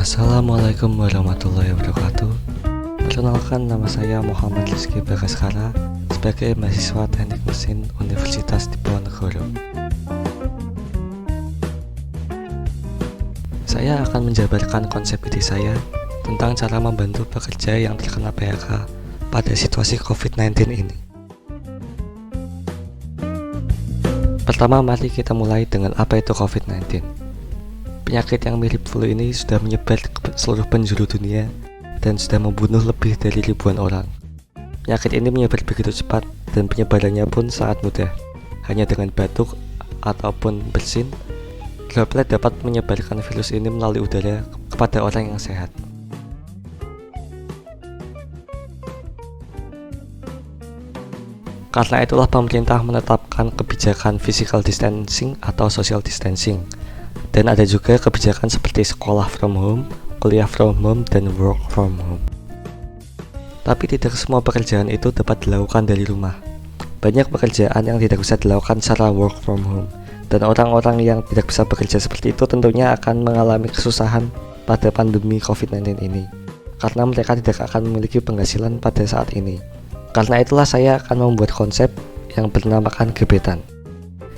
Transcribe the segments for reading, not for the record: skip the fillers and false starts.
Assalamualaikum warahmatullahi wabarakatuh. Perkenalkan, nama saya Muhammad Rizky Bagaskara sebagai mahasiswa Teknik Mesin Universitas Diponegoro. Saya akan menjabarkan konsep ide saya tentang cara membantu pekerja yang terkena PHK pada situasi COVID-19 ini. Pertama, mari kita mulai dengan apa itu COVID-19. Penyakit yang mirip flu ini sudah menyebar ke seluruh penjuru dunia dan sudah membunuh lebih dari ribuan orang. Penyakit ini menyebar begitu cepat dan penyebarannya pun sangat mudah. Hanya dengan batuk ataupun bersin, droplet dapat menyebarkan virus ini melalui udara kepada orang yang sehat. Karena itulah pemerintah menetapkan kebijakan physical distancing atau social distancing. Dan ada juga kebijakan seperti sekolah from home, kuliah from home, dan work from home. Tapi tidak semua pekerjaan itu dapat dilakukan dari rumah. Banyak pekerjaan yang tidak bisa dilakukan secara work from home. Dan orang-orang yang tidak bisa bekerja seperti itu tentunya akan mengalami kesusahan pada pandemi COVID-19 ini. Karena mereka tidak akan memiliki penghasilan pada saat ini. Karena itulah saya akan membuat konsep yang bernamakan gebetan.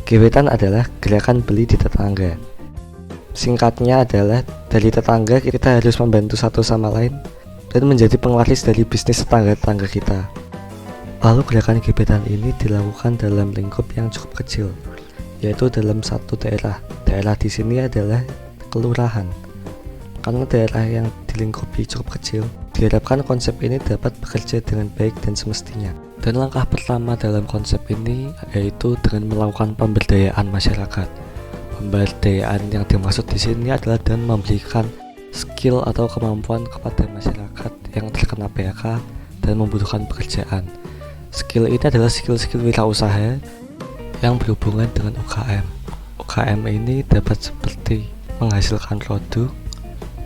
Gebetan adalah gerakan beli di tetangga. Singkatnya adalah dari tetangga kita harus membantu satu sama lain dan menjadi penglaris dari bisnis tetangga-tetangga kita. Lalu gerakan gebetan ini dilakukan dalam lingkup yang cukup kecil, yaitu dalam satu daerah. Daerah di sini adalah kelurahan. Karena daerah yang dilingkupi cukup kecil, diharapkan konsep ini dapat bekerja dengan baik dan semestinya. Dan langkah pertama dalam konsep ini yaitu dengan melakukan pemberdayaan masyarakat. Pemberdayaan yang dimaksud di sini adalah dengan memberikan skill atau kemampuan kepada masyarakat yang terkena PHK dan membutuhkan pekerjaan. Skill ini adalah skill-skill wirausaha yang berhubungan dengan UKM. UKM ini dapat seperti menghasilkan produk,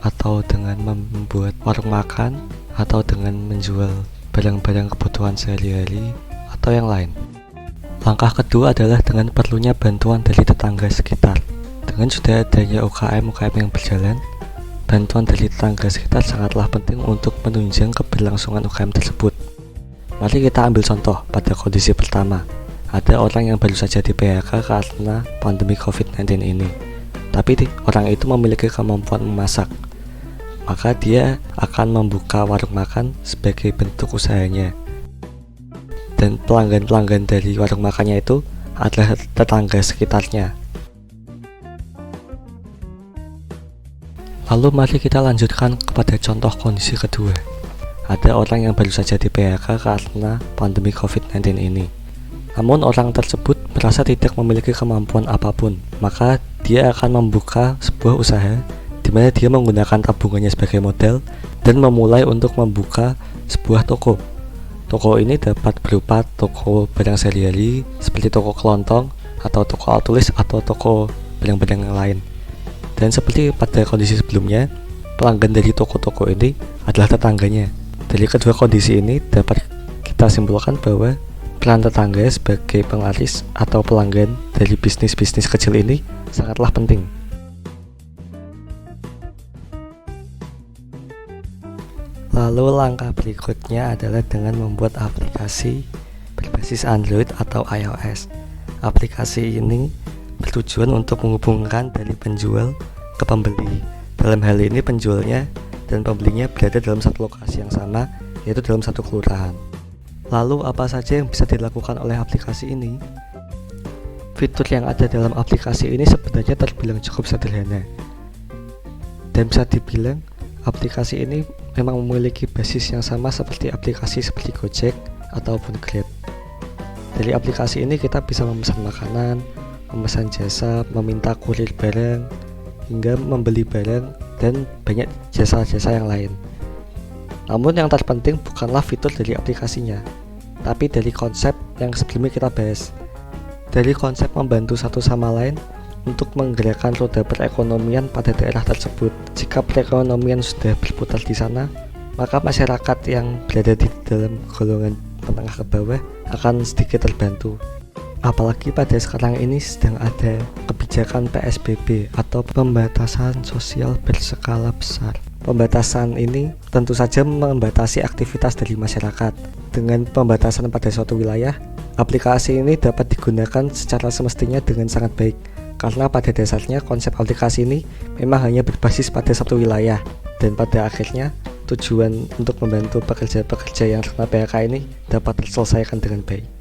atau dengan membuat warung makan, atau dengan menjual barang-barang kebutuhan sehari-hari, atau yang lain. Langkah kedua adalah dengan perlunya bantuan dari tetangga sekitar. Dengan sudah adanya UKM yang berjalan, bantuan dari tetangga sekitar sangatlah penting untuk menunjang keberlangsungan UKM tersebut. Mari kita ambil contoh pada kondisi pertama. Ada orang yang baru saja di PHK karena pandemi COVID-19 ini. Tapi orang itu memiliki kemampuan memasak. Maka dia akan membuka warung makan sebagai bentuk usahanya. Dan pelanggan-pelanggan dari warung makannya itu adalah tetangga sekitarnya. Lalu mari kita lanjutkan kepada contoh kondisi kedua. Ada orang yang baru saja di PHK karena pandemi COVID-19 ini. Namun orang tersebut merasa tidak memiliki kemampuan apapun. Maka dia akan membuka sebuah usaha di mana dia menggunakan tabungannya sebagai modal dan memulai untuk membuka sebuah toko. Toko ini dapat berupa toko barang sehari-hari seperti toko kelontong atau toko alat tulis atau toko barang-barang yang lain. Dan seperti pada kondisi sebelumnya, pelanggan dari toko-toko ini adalah tetangganya. Dari kedua kondisi ini dapat kita simpulkan bahwa peran tetangga sebagai penglaris atau pelanggan dari bisnis-bisnis kecil ini sangatlah penting. Lalu langkah berikutnya adalah dengan membuat aplikasi berbasis Android atau iOS. Aplikasi ini bertujuan untuk menghubungkan dari penjual ke pembeli. Dalam hal ini penjualnya dan pembelinya berada dalam satu lokasi yang sama, yaitu dalam satu kelurahan. Lalu apa saja yang bisa dilakukan oleh aplikasi ini? Fitur yang ada dalam aplikasi ini sebenarnya terbilang cukup sederhana. Dan bisa dibilang aplikasi ini memang memiliki basis yang sama seperti aplikasi seperti Gojek ataupun Grab. Dari aplikasi ini kita bisa memesan makanan, memesan jasa, meminta kurir barang, hingga membeli barang, dan banyak jasa-jasa yang lain. Namun yang terpenting bukanlah fitur dari aplikasinya, tapi dari konsep yang sebelumnya kita bahas. Dari konsep membantu satu sama lain untuk menggerakkan roda perekonomian pada daerah tersebut. Jika perekonomian sudah berputar di sana, maka masyarakat yang berada di dalam golongan menengah ke bawah akan sedikit terbantu. Apalagi pada sekarang ini sedang ada kebijakan PSBB atau pembatasan sosial berskala besar. Pembatasan ini tentu saja membatasi aktivitas dari masyarakat. Dengan pembatasan pada suatu wilayah, aplikasi ini dapat digunakan secara semestinya dengan sangat baik. Karena pada dasarnya konsep aplikasi ini memang hanya berbasis pada satu wilayah, dan pada akhirnya tujuan untuk membantu pekerja-pekerja yang terkena PHK ini dapat terselesaikan dengan baik.